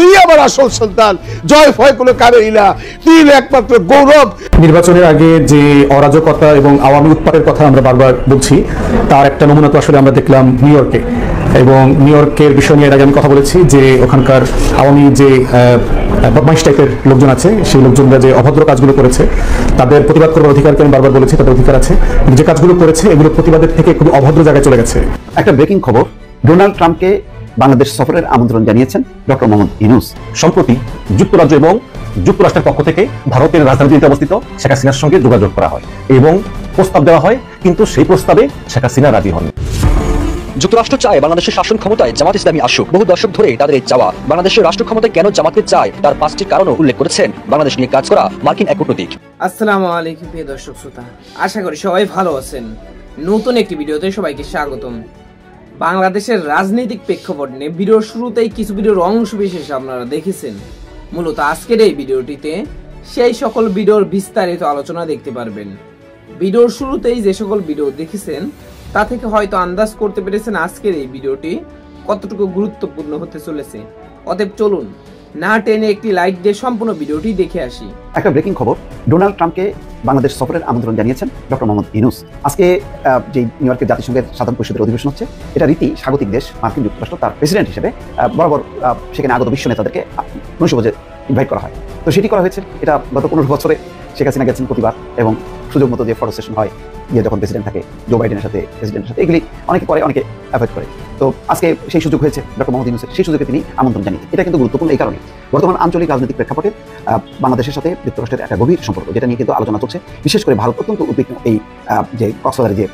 তুই আমার আসল সন্তান, জয় ভয় কোনো কাবেরই না, তুই একমাত্র গৌরব। নির্বাচনের আগে যে অরাজকতা এবং আওয়ামী উৎপাতের কথা আমরা বারবার বলছি, তার একটা নমুনা তো আসলে আমরা দেখলাম নিউ ইয়র্কে। এবং নিউ ইয়র্কের বিষয় নিয়ে আগে আমি কথা বলেছি যে ওখানকার আওয়ামী যে বদমাইশ টাইপের লোকজন আছে, সেই লোকজনরা যে অভদ্র কাজগুলো করেছে তাদের প্রতিবাদ করার অধিকারকে আমি বারবার বলেছি, তাদের অধিকার আছে। যে কাজগুলো করেছে এগুলো প্রতিবাদের থেকে খুব অভদ্র জায়গায় চলে গেছে। একটা ব্রেকিং খবর, ডোনাল্ড ট্রাম্পকে বাংলাদেশ সফরের আমন্ত্রণ জানিয়েছেন ডক্টর মোহাম্মদ ইউনূস। সম্প্রতি যুক্তরাজ্য এবং যুক্তরাষ্ট্রের পক্ষ থেকে ভারতের রাজধানীতে অবস্থিত শেখ হাসিনার সঙ্গে যোগাযোগ করা হয় এবং প্রস্তাব দেওয়া হয়, কিন্তু সেই প্রস্তাবে শেখ হাসিনা রাজি হন। যুক্তরাষ্ট্র চায় বাংলাদেশের শাসন ক্ষমতায় জামাত ইসলামী আসুক। বহু দশক ধরে তাদের এই চাওয়া। বাংলাদেশের রাষ্ট্র ক্ষমতায় কেন জামাতকে চায় তার 5টি কারণও উল্লেখ করেছেন বাংলাদেশ নিয়ে কাজ করা মার্কিন এক কূটনীতিক। আসসালামু আলাইকুম প্রিয় দর্শক শ্রোতা, আশা করি সবাই ভালো আছেন। নতুন একটি ভিডিওতে সবাইকে স্বাগতম। বাংলাদেশের রাজনৈতিক প্রেক্ষাপট নিয়ে ভিডিওর শুরুতেই কিছু ভিডিওর অংশ বিশেষ আপনারা দেখেছেন। মূলত আজকের এই ভিডিওটিতে সেই সকল ভিডিওর বিস্তারিত আলোচনা দেখতে পারবেন। ভিডিওর শুরুতেই যে সকল ভিডিও দেখেছেন তা থেকে হয়তো আন্দাজ করতে পেরেছেন আজকের এই ভিডিওটি কতটুকু গুরুত্বপূর্ণ হতে চলেছে। অতএব চলুন না টেনে একটি লাইক দিয়ে সম্পূর্ণ ভিডিওটি দেখে আসি। একটা ব্রেকিং খবর, ডোনাল্ড ট্রাম্পকে বাংলাদেশ সফরের আমন্ত্রণ জানিয়েছেন ডক্টর মোহাম্মদ ইউনূস। আজকে যে নিউ ইয়র্কের জাতিসংঘের সাধারণ পরিষদের অধিবেশন হচ্ছে, এটা রীতি স্বাগতিক দেশ মার্কিন যুক্তরাষ্ট্র তার প্রেসিডেন্ট হিসেবে বরাবর সেখানে আগত বিশ্ব নেতাদেরকে মনুষ্যভোজে ইনভাইট করা হয়। তো সেটি করা হয়েছে। এটা গত 15 বছরে শেখ হাসিনা গেছেন প্রতিবার, এবং সুযোগ মতো যে ফটো সেশন হয় গিয়ে যখন প্রেসিডেন্ট থাকে, জো বাইডেনের সাথে, প্রেসিডেন্টের সাথে, এগুলি অনেকে করে, অনেকে অ্যাভয়েড করে। তো আজকে সেই সুযোগ হয়েছে ডক্টর মোহাম্মদ ইউনূসের, সেই সুযোগে তিনি আমন্ত্রণ জানিয়ে। এটা কিন্তু গুরুত্বপূর্ণ এই কারণে বর্তমান আঞ্চলিক রাজনৈতিক প্রেক্ষাপটে বাংলাদেশের সাথে যুক্তরাষ্ট্রের একটা গভীর সম্পর্ক, যেটা নিয়ে কিন্তু আলোচনা চলছে। বিশেষ করে ভারত অত্যন্ত উদ্বিগ্ন। এই যে কক্সবাজারে যে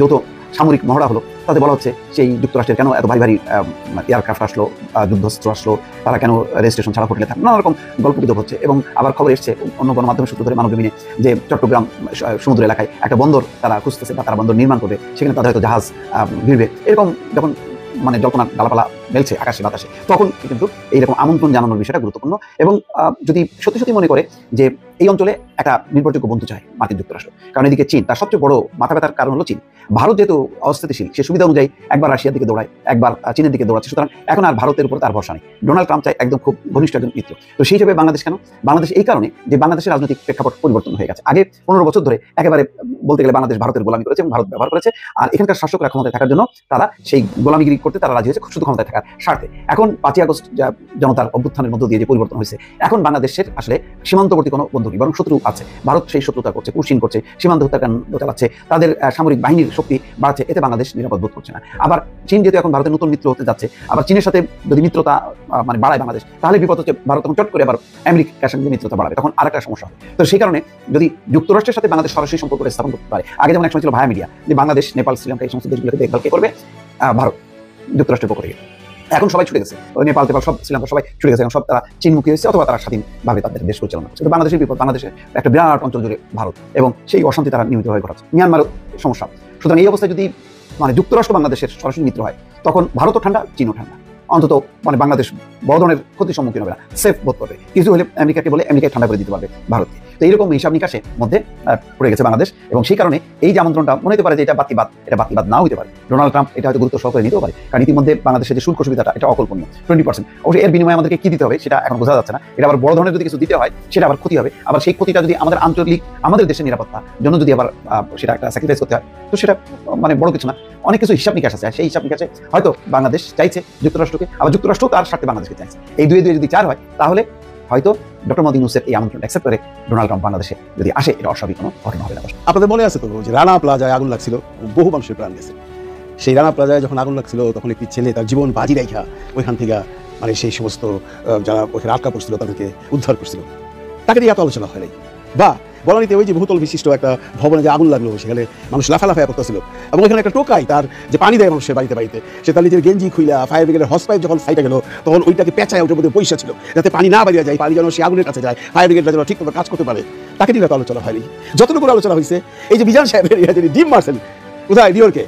যৌথ সামরিক মহড়া হলো, তাতে বলা হচ্ছে সেই যুক্তরাষ্ট্রের কেন এত ভারী ভারী এয়ারক্রাফট আসলো, যুদ্ধস্ত্র আসলো, তারা কেন রেজিস্ট্রেশন ছাড়া হোটেলে থাকে, নানা রকম গল্প গুজব হচ্ছে। এবং আবার খবর এসছে অন্য গণমাধ্যমের সূত্র ধরে মানবজমিনে যে চট্টগ্রাম সমুদ্র এলাকায় একটা বন্দর তারা খুঁজতেছে বা তারা বন্দর নির্মাণ করবে, সেখানে তাদের হয়তো জাহাজ ভিড়বে। এরকম যখন মানে জল্পনা ডালাপালা মেলছে আকাশে বাতাসে, তখন কিন্তু এইরকম আমন্ত্রণ জানানোর বিষয়টা গুরুত্বপূর্ণ। এবং যদি সত্যি সত্যি মনে করে যে এই অঞ্চলে একটা নির্ভরযোগ্য বন্ধু চায় মার্কিন যুক্তরাষ্ট্র, কারণ এদিকে চীন, তার সবচেয়ে বড় মাথা ব্যথার কারণ হলো চীন। ভারত যেহেতু অস্থিতিশীল, সে সুবিধা অনুযায়ী একবার রাশিয়ার দিকে দৌড়ায়, একবার চীনের দিকে দৌড়াচ্ছে, সুতরাং এখন আর ভারতের উপর তার ভরসা নেই। ডোনাল্ড ট্রাম্প চায় একদম খুব ঘনিষ্ঠ একজন মিত্র। তো সেই হিসেবে বাংলাদেশ কেন? বাংলাদেশ এই কারণে যে বাংলাদেশের রাজনৈতিক প্রেক্ষাপট পরিবর্তন হয়ে গেছে। আগে 15 বছর ধরে একেবারে বলতে গেলে বাংলাদেশ ভারতের গোলামি করেছে এবং ভারত ব্যবহার করেছে, আর এখানকার শাসকরা ক্ষমতায় থাকার জন্য তারা সেই গোলামিগিরি করতে তারা রাজি হয়েছে শুধু ক্ষমতায় থাকার স্বার্থে। এখন 5ই আগস্ট জনতার অভ্যুত্থানের মধ্য দিয়ে যে পরিবর্তন হয়েছে, এখন বাংলাদেশের আসলে সীমান্তবর্তী কোনো বন্ধু নেই, বরং শত্রু আছে। ভারত সেই শত্রুতা করছে, কুর্সিন করছে, সীমান্ত হত্যাকাণ্ড চালাচ্ছে, তাদের সামরিক বাহিনীর শক্তি বাড়াচ্ছে, এতে বাংলাদেশ নিরাপদ বোধ করছে না। আবার চীন যেহেতু এখন ভারতের নতুন মিত্র হতে যাচ্ছে, আবার চীনের সাথে যদি মিত্রতা মানে বাড়ায় বাংলাদেশ, তাহলে বিপদ হচ্ছে ভারত তখন চট করে আবার আমেরিকার সঙ্গে মিত্রতা বাড়াবে, তখন আর একটা সমস্যা হবে। তো সেই কারণে যদি যুক্তরাষ্ট্রের সাথে বাংলাদেশ সরাসরি সম্পর্ক স্থাপন করতে পারে, আগে যেমন একসময় ছিল ভায়া মিডিয়া, যে বাংলাদেশ, নেপাল, শ্রীলঙ্কা এই সমস্ত দেশগুলোকে দেখভাল কে করবে? ভারত, যুক্তরাষ্ট্রের পক্ষ থেকে। এখন সবাই ছুটে গেছে, নেপাল তেপাল সব, শ্রীলঙ্কা সবাই ছুটে গেছে, এখন সব তারা চীনমুখী হয়েছে, অথবা তারা স্বাধীনভাবে তাদের দেশ পরিচালনা করছে। বাংলাদেশের বিপদ, বাংলাদেশের একটা বিরাট অঞ্চল জুড়ে ভারত, এবং সেই অশান্তি তারা নিয়মিত হয়ে ঘটাচ্ছে। মিয়ানমারও সমস্যা। সুতরাং এই অবস্থায় যদি মানে যুক্তরাষ্ট্র বাংলাদেশের সরাসরি মিত্র হয়, তখন ভারতও ঠান্ডা, চীনও ঠান্ডা, অন্তত মানে বাংলাদেশ বড় ধরনের ক্ষতির সম্মুখীন হবে না, সেফ বোধ করবে। কিছু হলে আমেরিকাকে বলে আমেরিকায় ঠান্ডা করে দিতে পারবে ভারতকে। তো এইরকম হিসাব নিকাশের মধ্যে পড়ে গেছে বাংলাদেশ, এবং সেই কারণে এই যে আমন্ত্রণটা মনে হতে পারে যে এটা বাতিবাদ, এটা বাতিবাদ নাও হতে পারে। ডোনাল্ড ট্রাম্প এটা হয়তো গুরুত্ব সহকারে নিতেও পারে, কারণ ইতিমধ্যে বাংলাদেশের যে শুল্ক সুবিধাটা, এটা অকল্পনীয় 20%। অবশ্যই এর বিনিময়ে আমাদেরকে কি দিতে হবে সেটা এখন বোঝা যাচ্ছে না। এটা আবার বড় ধরনের যদি কিছু দিতে হয়, সেটা আবার ক্ষতি হবে। আবার সেই ক্ষতিটা যদি আমাদের আঞ্চলিক, আমাদের দেশের নিরাপত্তার জন্য যদি আবার সেটা একটা স্যাক্রিফাইস করতে হয়, তো সেটা মানে বড় কিছু না। অনেক কিছু হিসাব নিকাশ আছে, সেই হিসাব নিকাশে হয়তো বাংলাদেশ চাইছে যুক্তরাষ্ট্রকে, আবার যুক্তরাষ্ট্র তার স্বার্থে বাংলাদেশকে চাইছে। এই দুয়ে যদি 4 হয়, তাহলে হয়তো ডক্টর মোহাম্মদ ইউনূসের এই আমন্ত্রণটা অ্যাকসেপ্ট করে ডোনাল্ড ট্রাম্প বাংলাদেশে যদি আসে, এটা অস্বাভাবিক কোনো ঘটনা হবে না। আপনাদের মনে আছে তো যে রানা প্লাজায় আগুন লাগছিল, বহু মানুষের প্রাণ গেছে। সেই রানা প্লাজায় যখন আগুন লাগছিল, তখন একটি ছেলে তার জীবন বাজি রাখা ওইখান থেকে মানে সেই সমস্ত যারা ওখানে আটকা পড়ছিল তাদেরকে উদ্ধার করছিল। তাকে নিয়ে এত আলোচনা হয় নাই। বা বলানিতে ওই যে বহুতল বিশিষ্ট একটা ভবনে যে আগুন লাগলো, সেখানে মানুষ লাফালাফায় পড়তেছিল, এবং ওখানে একটা টোকাই তার যে পানি দেয় মানুষের বাড়িতে বাড়িতে, সে তার নিজের গেঞ্জি খুইলা ফায়ার ব্রিগেডের হস পাইপ যখন ফাইটে গেল, তখন ওইটাকে পেঁচায় ওটার মধ্যে পয়সা ছিল, যাতে পানি না বাড়িয়ে যায়, পানি যেন সে আগুনের কাছে যায়, ফায়ার ব্রিগেডরা যেন ঠিকমতো কাজ করতে পারে। তাকে নিয়ে এত আলোচনা হয়নি। যতটুকু আলোচনা হয়েছে, এই যে বিজান সাহেবের যিনি ডিম মারছেন কোথায়, নিউ ইয়র্কে,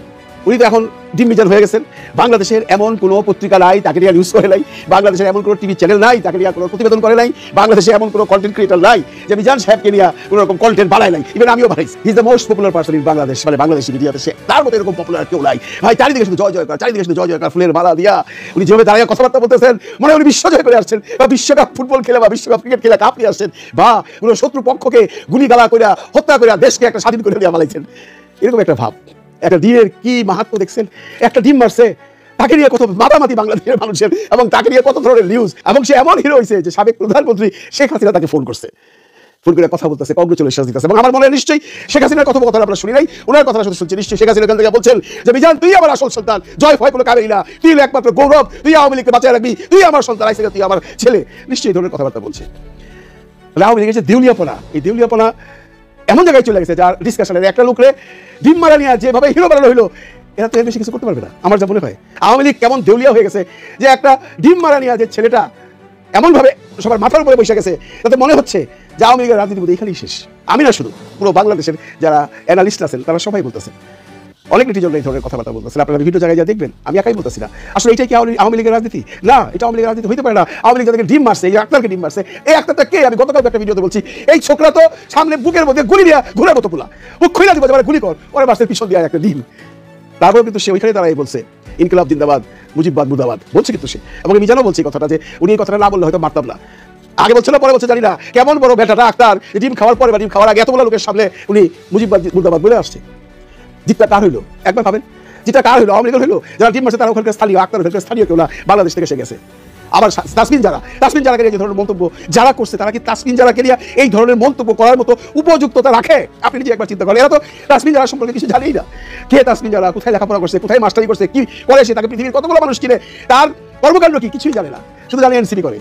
উনি তো এখন ডিমিজান হয়ে গেছেন। বাংলাদেশের এমন কোনো পত্রিকা নাই তাকে নিয়ে নিউজ করে নাই, বাংলাদেশের এমন কোনো টিভি চ্যানেল নাই তাকে নিয়ে কোনো প্রতিবেদন করে নাই, বাংলাদেশে এমন কোনো কন্টেন্ট ক্রিয়েটর নাই যে মিজান সাহেবকে নিয়ে কোনো রকম কন্টেন্ট বানায় নাই। ইভেন আমিও বানাইছি। He is the most popular person in Bangladesh, মানে বাংলাদেশি মিডিয়াতে সে তার মতো এরকম পপুলার কেউ নাই ভাই। চারিদিকে শুধু জয় জয়কার, চারিদিকে শুধু জয় জয়কার, ফুলের মালা দিয়া উনি যেভাবে দাঁড়িয়ে কথাবার্তা বলতেছেন মনে হয় উনি বিশ্ব জয় করে আসছেন, বা বিশ্বকাপ ফুটবল খেলে বা বিশ্বকাপ ক্রিকেট খেলে কাপ নিয়ে আসছেন, বা কোনো শত্রু পক্ষকে গুলিগালা করে হত্যা করে দেশকে একটা স্বাধীন করে দেওয়া বানাইছেন। এরকম একটা ভাব। একটা ডিমের কি মাহাত্ম দেখছেন, একটা ডিম মারছে তাকে নিয়ে কত মাতামাতি বাংলাদেশের মানুষের, এবং তাকে নিয়ে কত ধরনের নিউজ, এবং সে এমন হিরো হয়েছে যে সাবেক প্রধানমন্ত্রী শেখ হাসিনা তাকে ফোন করছে, ফোন করে কথা বলতেছে, কংগ্রেচুলেশন দিতেছে। এবং আমার মনে হয় নিশ্চয়ই শেখ হাসিনার কথোপকথন আমরা শুনি নাই, ওনার কথা শুধু শুনছি। নিশ্চয়ই শেখ হাসিনা এখান থেকে বলছেন যে মিজান তুই আমার আসল সন্তান, জয় ভয় কোনো কাবেই না, তুই একমাত্র গৌরব, তুই আওয়ামী লীগকে বাঁচিয়ে রাখবি, তুই আমার সন্তান, আইসে তুই আমার ছেলে। নিশ্চয়ই এই ধরনের কথাবার্তা বলছে। আওয়ামী লীগের যে দেউলিয়াপনা, এই দেউলিয়াপনা এমন জায়গায় চলে গেছে যার ডিসকাশনের একটা লোকরে ডিম মারা নিয়ে যেভাবে হিরো বানানো হইলো, এরা তো এর বেশি কিছু করতে পারবে না। আমার যা মনে হয় আওয়ামী লীগ কেমন দেউলিয়া হয়ে গেছে যে একটা ডিম মারা নিয়ে যে ছেলেটা এমনভাবে সবার মাথার উপরে বসে গেছে, তাতে মনে হচ্ছে যে আওয়ামী লীগের রাজনীতি বোধ এখানেই শেষ। আমি না, শুধু পুরো বাংলাদেশের যারা অ্যানালিস্ট আছেন তারা সবাই বলতেছেন, অনেক নেটিজন এই ধরনের কথাবার্তা বলতেছেন। আপনারা বিভিন্ন জায়গায় যা দেখবেন, আমি একাই বলতেছি না। আসলে এটাই কি আওয়ামী লীগের রাজনীতি? না, এটা আওয়ামী লীগের রাজনীতি হইতে পারে না। আওয়ামী লীগ যাদেরকে ডিম মারছে, এই আক্তারকে ডিম মারছে, এই আক্তারটা কে? আমি গতকাল একটা ভিডিওতে বলছি, এই ছোকরা তো সামনে বুকের মধ্যে গুলি দিয়ে ঘুরে মতো পোলা, বুক খুলে দিব গুলি কর, পরে মারছে পিছন দিয়ে একটা ডিম। তারপর কিন্তু সে ওইখানে দাঁড়াই বলছে ইনকিলাব জিন্দাবাদ, মুজিববাদ মুর্দাবাদ বলছে কিন্তু সে, এবং আমি জানো বলছি কথাটা, যে উনি এই কথাটা না বললে হয়তো মারতাম না। আগে বলছে না, পরে বলছে জানি না। কেমন বড় বেটাটা আক্তার, ডিম খাওয়ার পরে বা ডিম খাওয়ার আগে এতগুলো লোকের সামনে উনি মুজিববাদ মুর্দাবাদ বলে আসছে। জিতটা কার হইলো একবার ভাবেন, যেটা কার হইলো? আওয়ামী লীগের হইলো। যারা ডিম মারছে তারা ওখানকার স্থানীয়, আক্তার ওখানকার স্থানীয় কেউ না, বাংলাদেশ থেকে এসে গেছে। আবার তাসমিন জারাকে নিয়ে যে ধরনের মন্তব্য যারা করছে, তারা কি তাসমিন জারাকে নিয়ে এই ধরনের মন্তব্য করার মতো উপযুক্ততা রাখে? আপনি নিজে একবার চিন্তা করেন। এরা তো তাসমিন জারা সম্পর্কে কিছু জানেই না। কে তাসমিন জারা, কোথায় লেখাপড়া করছে, কোথায় মাস্টারি করছে, কি করে সে, তাকে পৃথিবীর কতগুলো মানুষ কিনে, তার কর্মকাণ্ড কি কিছুই জানে না, শুধু জানে এনসিপি করে।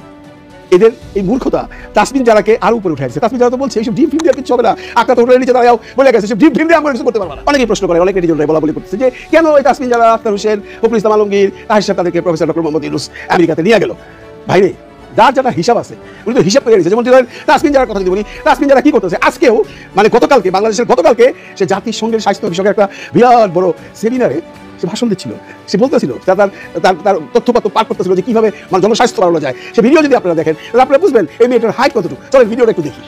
এদের এই মূর্খতা তাসমিন জারাকে আরো উপরে উঠে আসছে। তাসমিন জারা তো বলছে এইসব ডিম ফিম দিয়ে কিছু হবে না, আক্তার হোটেলের নিচে দাঁড়াও বলে গেছে ডিম ফিম দিয়ে আমরা কিছু করতে পারবো না। অনেকেই প্রশ্ন করে, অনেকে নিজেরাই বলা বলি করতেছে যে কেন এই তাসমিন জারা, আক্তার হোসেন, ফখরুল ইসলাম আলমগীর, তাহির সাহেব তাদেরকে প্রফেসর ডক্টর মোহাম্মদ ইউনূস আমেরিকাতে নিয়ে গেল। ভাইরে, যার যারা হিসাব আছে উনি তো হিসাব করে গেছে। যেমন তাসমিন জারার কথা যদি বলি, তাসমিন জারা কি করতেছে আজকেও, মানে গতকালকে, বাংলাদেশের গতকালকে সে জাতিসংঘের স্বাস্থ্য বিষয়ক একটা বিরাট বড় সেমিনারে সে ভাষণ দিচ্ছিল। সে বলতেছিল, তার তথ্যপাত্র পাঠ করতেছিল যে কিভাবে মানে জনস্বাস্থ্য বাড়ানো যায়। সে ভিডিও যদি আপনারা দেখেন তাহলে আপনারা বুঝবেন এই মেয়েটার হাইট কতটুকু। চলেন ভিডিওটা একটু দেখি।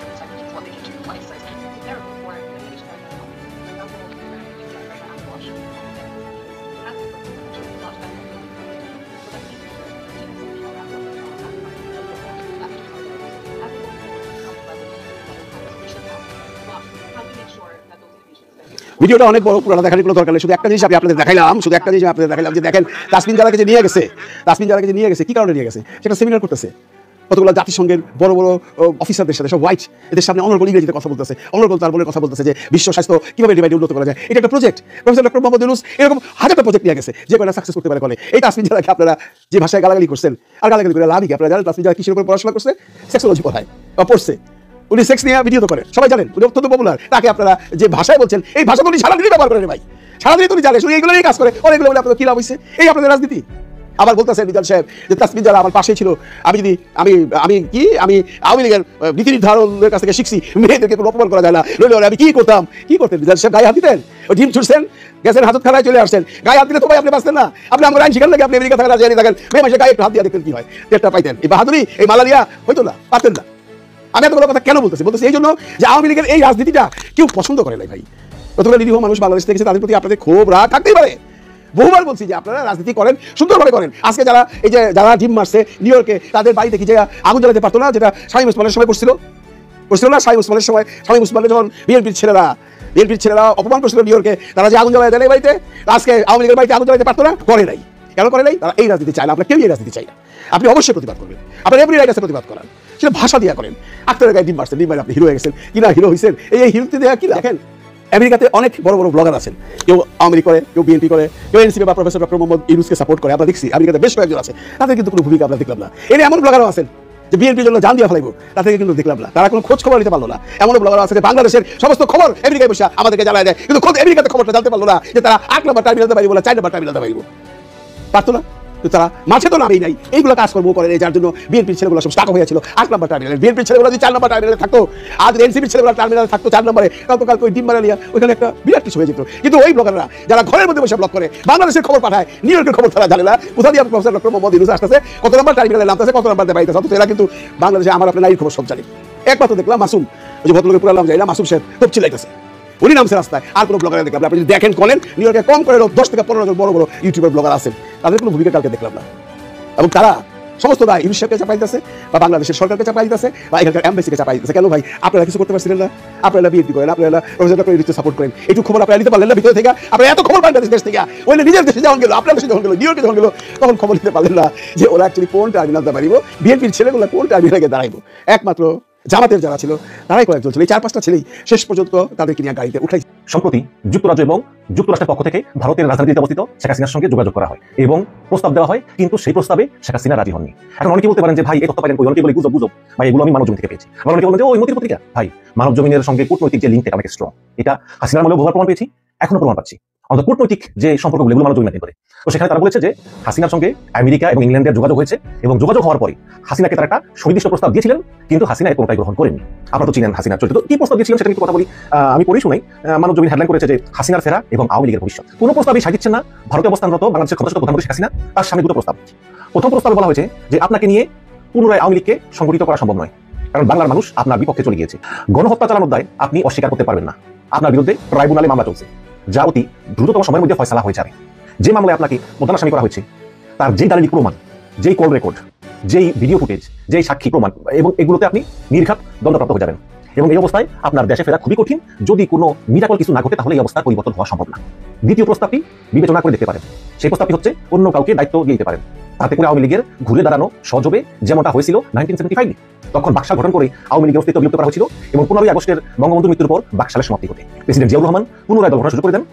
ভিডিওটা অনেক বড়, পুরোনো দেখার কোনো দরকার নেই। শুধু একটা জিনিস আমি আপনাদের দেখাইলাম, যে দেখেন তাসমিন জারাকে যে নিয়ে গেছে, কি কারণে নিয়ে গেছে? সেটা সেমিনার করতেছে কতগুলো জাতিসংঘের বড় বড় অফিসারদের সাথে, সব হোয়াইট, এদের সামনে অনর্গল ইংরেজিতে কথা বলতেছে, অনর্গল তার বলে কথা বলতেছে যে বিশ্ব স্বাস্থ্য কিভাবে ডিভাইডে উন্নত করা যায়। এটা একটা project. Professor doctor Mohammad Yunus এরকম হাজারটা প্রজেক্ট নিয়ে গেছে, যে কয়টা সাকসেস করতে পারে। এই তাসমিন জারাকে আপনারা যে ভাষায় গালাগালি করছেন, আর গালাগালি করে লাভ কি? আপনারা জানেন তাসমিন জারা কিসের উপর পড়াশোনা করছে? সেক্সোলজি পড়ায় বা পড়ছে। উনি সেক্স নিয়ে ভিডিও তো করেন, সবাই জানেন, উনি অত্যন্ত পপুলার। তাকে আপনারা যে ভাষায় বলছেন, এই ভাষা তো উনি সারাদিনই ব্যবহার করেন ভাই, সারাদিনই তুমি জানেন, শুধু এইগুলো নিয়ে কাজ করে। অনেকগুলো বলে আপনাদের কি লাভ হয়েছে? এই আপনাদের রাজনীতি। আবার বলতেছেন মিজান সাহেব যে তাসমিন জারা আমার পাশেই ছিল, আমি আওয়ামী লীগের নীতি নির্ধারণের কাছ থেকে শিখছি, মেয়েদেরকে কোনো অপমান করা যায় না, নইলে আমি কি করতাম? কি করতেন মিজান সাহেব? গায়ে হাত দিতেন, ওই ডিম ছুটছেন, গেছেন হাজতখানায় চলে আসছেন, গায়ে হাত দিলে তো ভাই আপনি বাঁচতেন না। আপনি আমার আইন শিখান নাকি? আপনি আমেরিকা থাকেন, রাজিয়ানি থাকেন, মেয়ে মাসে গায়ে একটু হাত দিয়ে দেখতেন কি হয়, টেরটা পাইতেন। এই বাহাদুরি, এই মালালিয়া হইতো না, পারতেন না। আমি এতগুলো কথা কেন বলতেছি এই জন্য যে আওয়ামী লীগের এই রাজনীতিটা কেউ পছন্দ করে নাই ভাই। কতগুলো নিরীহ মানুষ বাংলাদেশ থেকে তাদের প্রতি আপনাদের ক্ষোভ রাগ থাকতেই পারে। বহুবার বলছি যে আপনারা রাজনীতি করেন, সুন্দরভাবে করেন। আজকে যারা ডিম মারছে নিউ ইয়র্কে, তাদের বাড়ি দেখি যে আগুন জ্বালাতে পারতো না, যেটা শামীম ওসমানের সময় করছিল না? শামীম ওসমানের সময়, শামীম ওসমানের যখন বিএনপির ছেলেরা অপমান করছিল নিউ ইয়র্কে, তারা যে আগুন জ্বালায় দেয় বাড়িতে, আজকে আওয়ামী লীগের বাড়িতে আগুন জ্বালাতে পারতো না? করে নাই। কেন করে নাই? তারা এই রাজনীতি চায় না। আপনার কেউ এই রাজনীতি চাই না। আপনি অবশ্যই প্রতিবাদ করবেন, আপনার এভরি রাইট আছে প্রতিবাদ করার, সেটা ভাষা দিয়া করেন। আক্তারের গায়ে ডিম মারছেন, ডিম মারে আপনি হিরো হয়ে গেছেন কিনা? হিরো হয়েছেন। এই হিরোতে দেওয়া কি? দেখেন আমেরিকাতে অনেক বড় বড় ব্লগার আছেন, কেউ আওয়ামী লীগ করে, কেউ বিএনপি করে, কেউ এনসিপি বা প্রফেসর ডক্টর মোহাম্মদ ইউনূসকে সাপোর্ট করে। আমরা দেখছি আমেরিকাতে বেশ কয়েকজন আছে, তাদের কিন্তু কোনো ভূমিকা আমরা দেখলাম না। এর এমন ব্লগারও আছেন যে বিএনপির জন্য জান দিয়ে ফেলাইবো, তাদেরকে কিন্তু দেখলাম না। তারা কোনো খোঁজ খবর নিতে পারলো না। এমন ব্লগার আছে যে বাংলাদেশের সমস্ত খবর আমেরিকায় বসে আমাদেরকে জানায় দেয়, কিন্তু খোঁজ আমেরিকাতে খবরটা জানতে পারলো না যে তারা 8 নম্বর টার্মিনালতে পারিব না 4 নম্বর টার্মিনালতে পারিব। পারতো না? তো তারা মাঠে তো নামেই নাই, এইগুলো কাজকর্ম করে যার জন্য বিএনপির ছেলেগুলো সব টাকা হয়েছিল 8 নম্বর টার্মিনালে। বিএনপির ছেলেগুলো যদি 4 নম্বর টার্মিনালে থাকতো, আজ এনসিপির ছেলেগুলো টার্মিনালে থাকতো 4 নম্বরে, কালকে ওই ডিমবাড়ালিয়া ওইখানে একটা বিরাট কিছু হয়ে যেত। কিন্তু ওই ব্লগাররা যারা ঘরের মধ্যে বসে ব্লগ করে, বাংলাদেশের খবর পাঠায়, নিউ ইয়র্কের খবর তারা জানে না, কোথা দিয়ে প্রফেসর ডক্টর মোহাম্মদ ইউনূস আসতেছে, কত নম্বর টার্মিনালে নামতেছে, কত নম্বর বাইতেছে, অথচ এরা কিন্তু বাংলাদেশে আমার আপনার নারীর খবর সব জানে। একমাত্র দেখলাম মাসুম, ওই যে ভদ্রলোকের পুরো নাম যাই না, মাসুম সাহেব খুব চিল্লাইতেছে, উনি নামছে রাস্তায়, আর কোনো ব্লগার দেখলাম না। আপনি যদি দেখেন কলেন, নিউ ইয়র্কে কম করে 10 থেকে 15 জন বড় বড় ইউটিউবার ব্লগার আছেন, তাদের কোনো ভূমিকা কালকে দেখলাম না। এবং তারা সমস্ত দায় ইউনূস সাহেবকে চাপাই দিতেছে, বা বাংলাদেশের সরকারকে চাপাই দিতেছে, বা এখানকার এমবাসিকে চাপাই দিতেছে। কেন ভাই, আপনারা কিছু করতে পারছিলেন না? আপনারা বিএনপি করেন, আপনারা প্রফেসর ডক্টর ইউনূসকে সাপোর্ট করেন, একটু খবর আপনারা নিতে পারলেন না ভিতরে থেকে? আপনারা এত খবর বাংলাদেশ দেশ থেকে, ওই নিজের দেশে যখন গেল, আপনার দেশে যখন গেল, নিউ ইয়র্কে যখন গেল, তখন খবর নিতে পারলেন না যে ওরা অ্যাকচুয়ালি কোন টার্মিনালটা বাড়িব, বিএনপির ছেলেগুলো কোন টার্মিনালে দাঁড়াইবো। একমাত্র জামাতের যারা ছিল তারাই কয়েকজন ছিল, এই 4-5টা ছেলেই শেষ পর্যন্ত তাদেরকে নিয়ে গাড়িতে উঠাই। সম্প্রতি যুক্তরাজ্য এবং যুক্তরাষ্ট্রের পক্ষ থেকে ভারতের রাজধানীতে অবস্থিত শেখ হাসিনার সঙ্গে যোগাযোগ করা হয় এবং প্রস্তাব দেওয়া হয়, কিন্তু সেই প্রস্তাবে শেখ হাসিনা রাজি হননি। এখন অনেকে বলতে পারেন যে ভাই এই তথ্য পাইলেন কই? অনেকে বলে গুজব ভাই, এগুলো আমি মানবজমিন থেকে পেয়েছি। আবার অনেকে বলেন যে ওই মতি পত্রিকা। ভাই, মানবজমিনের সঙ্গে কূটনৈতিক যে লিঙ্কটা অনেক স্ট্রং, এটা হাসিনার মূল্য বহুবার প্রমাণ পেয়েছি, এখনো প্রমাণ পাচ্ছি। অন্তত কূটনৈতিক যে সম্পর্কগুলো এগুলো মানবজমিন মেনটেন করে। তো সেখানে তারা বলেছে যে হাসিনার সঙ্গে আমেরিকা এবং ইংল্যান্ডের যোগাযোগ হয়েছে এবং যোগাযোগ হওয়ার পরে হাসিনাকে তারা একটা সুনির্দিষ্ট প্রস্তাব দিয়েছিলেন, কিন্তু হাসিনা এর কোনটাই গ্রহণ করেননি। আপনারা তো চিনেন হাসিনার চরিত্র, কি প্রস্তাব দিয়েছিলেন সেটা একটু কথা বলি। আমি পড়েই শুনাই। মানবজমিন হেডলাইন করেছে যে হাসিনার ফেরা এবং আওয়ামী লীগের ভবিষ্যৎ। কোনো প্রস্তাবই সাই দিচ্ছেন না ভারতে অবস্থানরত বাংলাদেশের ক্ষমতাচ্যুত প্রধানমন্ত্রী শেখ হাসিনা। তার সামনে দুটো প্রস্তাব। প্রথম প্রস্তাবে বলা হয়েছে যে আপনাকে নিয়ে পুনরায় আওয়ামী লীগকে সংগঠিত করা সম্ভব নয়, কারণ বাংলার মানুষ আপনার বিপক্ষে চলে গিয়েছে। গণহত্যা চালানোর দায় আপনি অস্বীকার করতে পারবেন না। আপনার বিরুদ্ধে ট্রাইব্যুনালে মামলা চলছে, যা অতি দ্রুততম সময়ের মধ্যে ফয়সালা হয়ে যাবে। যে মামলায় আপনাকে প্রধান আসামি করা হয়েছে, তার যেই দালালি প্রমাণ, যেই কল রেকর্ড, যেই ভিডিও ফুটেজ, যেই সাক্ষী প্রমাণ, এবং এগুলোতে আপনি নির্ঘাত দণ্ডপ্রাপ্ত হয়ে যাবেন। এবং এই অবস্থায় আপনার দেশে ফেরা খুবই কঠিন। যদি কোনো মিরাকল কিছু না ঘটে, তাহলে এই অবস্থার পরিবর্তন হওয়া সম্ভব না। দ্বিতীয় প্রস্তাবটি বিবেচনা করে দেখতে পারেন। সেই প্রস্তাবটি হচ্ছে অন্য কাউকে দায়িত্ব দিয়ে দিতে পারেন, তাতে করে আওয়ামী লীগের ঘুরে দাঁড়ানো সহজ হবে, যেমনটা হয়েছিল 1975। তখন বাকশাল গঠন করে আওয়ামী লীগের অস্তিত্ব বিলুপ্ত করা হয়েছিল এবং 15ই আগস্টের বঙ্গবন্ধুর মৃত্যুর পর বাকশালের সমাপ্তি ঘটে। প্রেসিডেন্ট জিয়াউর রহমান পুনরায় দল গঠন শুরু করে দেন।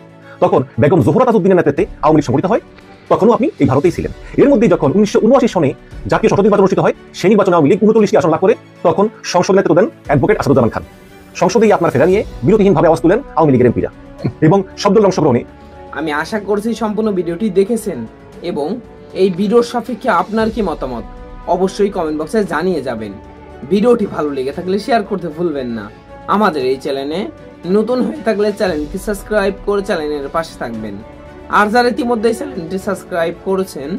তখন বেগম জোহরা তাজউদ্দিনের নেতৃত্বে আওয়ামী লীগ সংগঠিত হয়। তখনও আপনি এই ভারতেই ছিলেন। এর মধ্যেই যখন 1979 সনে জাতীয় সংসদ নির্বাচন অনুষ্ঠিত হয়, সেই নির্বাচনে আওয়ামী লীগ 39টি আসন লাভ করে। তখন সংসদ নেতৃত্ব দেন অ্যাডভোকেট আসাদুজ্জামান খান। সংসদেই আপনার ফেরা নিয়ে বিরতিহীনভাবে আওয়াজ তুলেন আওয়ামী লীগের এমপিরা এবং শব্দদল অংশগ্রহণে। আমি আশা করছি সম্পূর্ণ ভিডিওটি দেখেছেন এবং এই ভিডিওর সাপেক্ষে আপনার কি মতামত অবশ্যই কমেন্ট বক্সে জানিয়ে যাবেন। ভিডিওটি ভালো লেগে থাকলে শেয়ার করতে ভুলবেন না। আমাদের এই চ্যানেলে নতুন হয়ে থাকলে চ্যানেলটি সাবস্ক্রাইব করে চ্যানেলের পাশে থাকবেন। আর যারা ইতিমধ্যে চ্যানেলটি সাবস্ক্রাইব করেছেন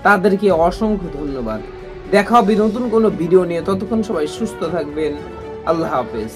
তাদেরকে অসংখ্য ধন্যবাদ। দেখা হবে নতুন কোনো ভিডিও নিয়ে, ততক্ষণ সবাই সুস্থ থাকবেন। আল্লাহ হাফেজ।